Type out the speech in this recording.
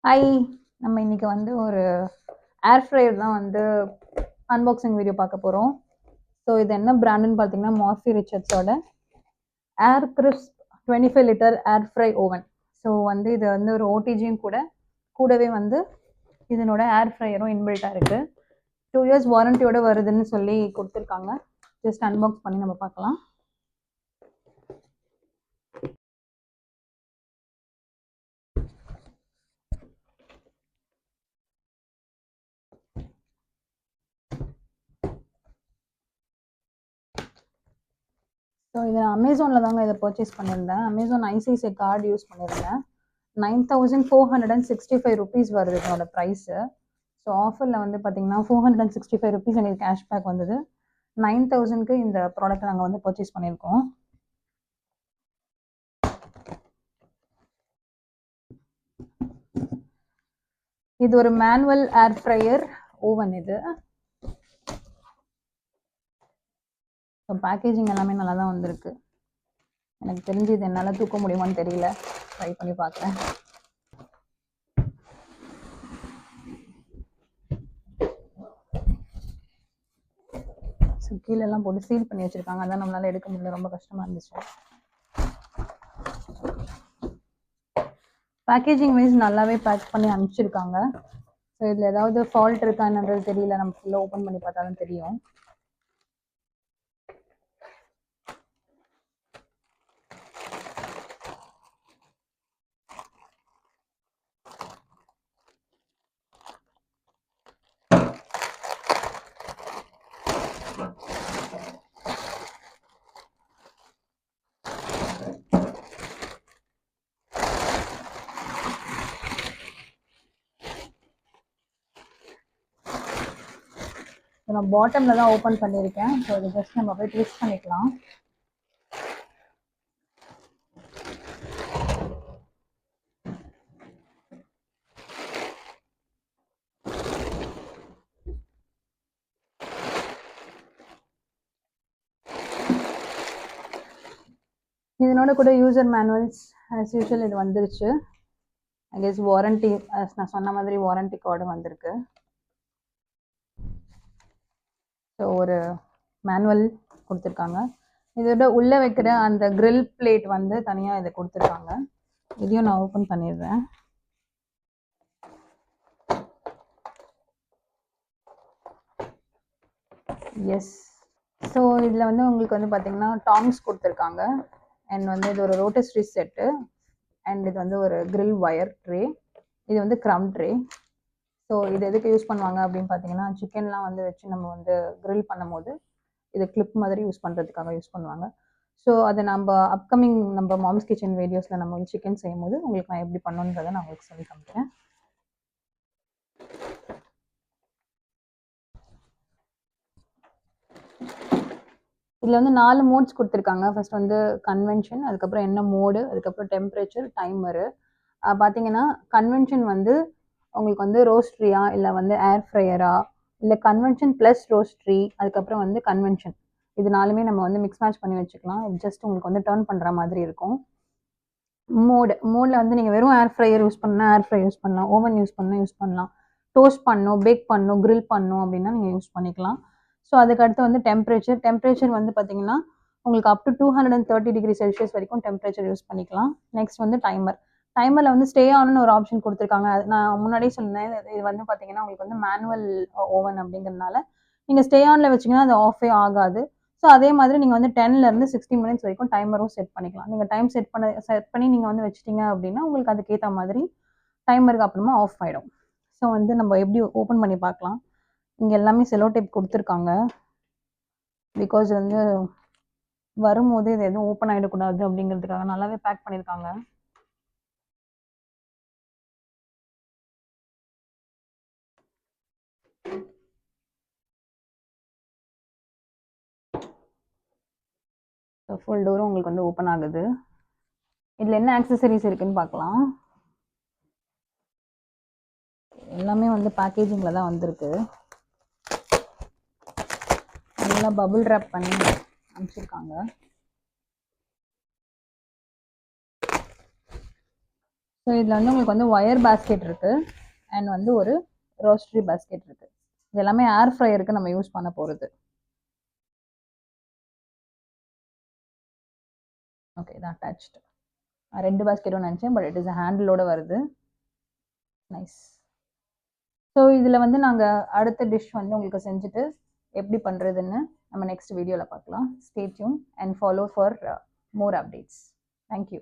Hi, நம்ம இன்னைக்கு வந்து ஒரு ஏர் ஃப்ரையர் தான் வந்து அன்பாக்சிங் வீடியோ பார்க்க போகிறோம். ஸோ இது என்ன பிராண்டுன்னு பார்த்தீங்கன்னா மார்ஃபி ரிச்சர்ட்ஸோட air crisp 25 litre air fry oven. So வந்து இது வந்து ஒரு ஓடிஜியும் கூடவே வந்து இதனோட ஏர் ஃப்ரையரும் இன்பில்ட்டாக இருக்குது. 2 இயர்ஸ் வாரண்டியோட வருதுன்னு சொல்லி கொடுத்துருக்காங்க. ஜஸ்ட் அன்பாக்ஸ் பண்ணி நம்ம பார்க்கலாம். ஸோ இது நான் அமேசானில் தாங்க இதை பர்ச்சேஸ் பண்ணியிருந்தேன். அமேசான் ஐசிஐசிஐ கார்டு யூஸ் பண்ணியிருந்தேன். 9465 rupees வருது இதோட ப்ரைஸு. ஸோ ஆஃபரில் வந்து பார்த்தீங்கன்னா 465 rupees எனக்கு கேஷ்பேக் வந்தது. 9000க்கு இந்த ப்ராடக்ட் நாங்கள் வந்து பர்ச்சேஸ் பண்ணியிருக்கோம். இது ஒரு மேனுவல் ஏர் ஃப்ரையர் ஓவன். இது பேக்கேஜிங் எல்லாமே நல்லா தான் வந்திருக்கு. எனக்கு தெரிஞ்சு இது என்னால் தூக்க முடியுமான்னு தெரியல, ட்ரை பண்ணி பார்க்குறேன். ஸோ கீழெல்லாம் போட்டு சீல் பண்ணி வச்சுருக்காங்க, அதான் நம்மளால் எடுக்க முடியல, ரொம்ப கஷ்டமாக இருந்துச்சு. பேக்கேஜிங் வைஸ் நல்லாவே பேக் பண்ணி அனுப்பிச்சிருக்காங்க. ஸோ இதில் ஏதாவது ஃபால்ட் இருக்கா என்னன்றது தெரியல, நம்ம ஃபுல்லாக ஓப்பன் பண்ணி பார்த்தா தான் தெரியும். நான் பாட்டமில் தான் ஓப்பன் பண்ணியிருக்கேன். ஸோ இது ஜஸ்ட் நம்ம போய் டேஸ்ட் பண்ணிக்கலாம். இதனோட கூட யூசர் மேனுவல்ஸ் ஆஸ் யூஷுவல் இது வந்துருச்சு. ஐ கெஸ் வாரண்டி, நான் சொன்ன மாதிரி வாரண்டி கார்டு வந்திருக்கு. ஸோ ஒரு மேனுவல் கொடுத்துருக்காங்க. இதோட உள்ளே வைக்கிற அந்த கிரில் பிளேட் வந்து தனியாக இதை கொடுத்துருக்காங்க. இதையும் நான் ஓப்பன் பண்ணிடுறேன். எஸ். ஸோ இதில் வந்து உங்களுக்கு வந்து பார்த்தீங்கன்னா டாங்ஸ் கொடுத்துருக்காங்க. அண்ட் வந்து இது ஒரு ரோட்டஸ்ட்ரி செட்டு. அண்ட் இது வந்து ஒரு கிரில் ஒயர் ட்ரே. இது வந்து க்ரம் ட்ரே. ஸோ இது எதுக்கு யூஸ் பண்ணுவாங்க அப்படின்னு பார்த்தீங்கன்னா சிக்கன்லாம் வந்து வச்சு நம்ம வந்து கிரில் பண்ணும் போது இது கிளிப் மாதிரி யூஸ் பண்ணுறதுக்காக யூஸ் பண்ணுவாங்க. ஸோ அதை நம்ம அப்கமிங் நம்ம மாம்ஸ் கிச்சன் வீடியோஸில் நம்ம வந்து சிக்கன் செய்யும் போது உங்களுக்கு நான் எப்படி பண்ணணுன்றதை நான் உங்களுக்கு சொல்லி காமிக்கிறேன். இதில் வந்து 4 மோட்ஸ் கொடுத்துருக்காங்க. ஃபர்ஸ்ட் வந்து கன்வென்ஷன், அதுக்கப்புறம் என்ன மோடு, அதுக்கப்புறம் டெம்பரேச்சர், டைமரு. பார்த்தீங்கன்னா கன்வென்ஷன் வந்து உங்களுக்கு வந்து ரோஸ்ட்ரியா இல்லை வந்து ஏர் ஃப்ரையரா இல்லை கன்வென்ஷன் ப்ளஸ் ரோஸ்ட்ரி, அதுக்கப்புறம் வந்து கன்வென்ஷன், இது நாலுமே நம்ம வந்து மிக்ஸ் மேட்ச் பண்ணி வச்சுக்கலாம். ஜஸ்ட் உங்களுக்கு வந்து டர்ன் பண்ணுற மாதிரி இருக்கும். மோடில் வந்து நீங்கள் வெறும் ஏர் ஃப்ரையர் யூஸ் பண்ணால் ஏர் ஃப்ரை யூஸ் பண்ணலாம், ஓவன் யூஸ் பண்ணலாம், டோஸ்ட் பண்ணணும், பேக் பண்ணணும், கிரில் பண்ணணும் அப்படின்னா நீங்கள் யூஸ் பண்ணிக்கலாம். ஸோ அதுக்கடுத்து வந்து டெம்பரேச்சர் வந்து பார்த்தீங்கன்னா உங்களுக்கு அப் டு 230 டிகிரி செல்சியஸ் வரைக்கும் டெம்பரேச்சர் யூஸ் பண்ணிக்கலாம். நெக்ஸ்ட் வந்து டைமரில் வந்து ஸ்டே ஆன்னு ஒரு ஆப்ஷன் கொடுத்துருக்காங்க. நான் முன்னாடியே சொன்னேன், இது வந்து பார்த்தீங்கன்னா உங்களுக்கு வந்து மேனுவல் ஓவன் அப்படிங்கிறதுனால நீங்கள் ஸ்டே ஆனில் வச்சிங்கன்னா அது ஆஃபே ஆகாது. ஸோ அதே மாதிரி நீங்கள் வந்து 10லேருந்து 60 மினிட்ஸ் வரைக்கும் டைமரும் செட் பண்ணிக்கலாம். நீங்கள் டைம் செட் பண்ணி நீங்கள் வந்து வச்சிட்டிங்க அப்படின்னா உங்களுக்கு அதுக்கேற்ற மாதிரி டைமருக்கு அப்புறமா ஆஃப் ஆகிடும். ஸோ வந்து நம்ம எப்படி ஓப்பன் பண்ணி பார்க்கலாம். இங்கே எல்லாமே செலோ டேப் கொடுத்துருக்காங்க. பிகாஸ் வந்து வரும்போது இது எதுவும் ஓப்பன் ஆகிடக்கூடாது அப்படிங்கிறதுக்காக நல்லாவே பேக் பண்ணியிருக்காங்க. ஃபுல் டோரும் உங்களுக்கு வந்து ஓப்பன் ஆகுது. இதில் என்ன ஆக்சசரிஸ் இருக்குன்னு பார்க்கலாம். எல்லாமே வந்து பேக்கேஜிங்கில் தான் வந்திருக்கு. நல்லா பபுள் ரேப் பண்ணி அனுப்பிச்சிருக்காங்க. ஸோ இதில் வந்து உங்களுக்கு வந்து ஒயர் பேஸ்கெட் இருக்குது அண்ட் வந்து ஒரு ரோஸ்ட்ரி பேஸ்கெட் இருக்குது. இது எல்லாமே ஏர் ஃப்ரையருக்கு நம்ம யூஸ் பண்ண போகிறது. ஓகே, இது அட்டாச்டு. 2 பேஸ்கெட்டும் நினச்சேன், பட் இட் இஸ் ஹேண்டிலோட வருது. நைஸ். ஸோ இதில் வந்து நாங்கள் அடுத்த டிஷ் வந்து உங்களுக்கு செஞ்சுட்டு எப்படி பண்ணுறதுன்னு நம்ம நெக்ஸ்ட் வீடியோவில் பார்க்கலாம். Stay tune and follow for more updates. Thank you.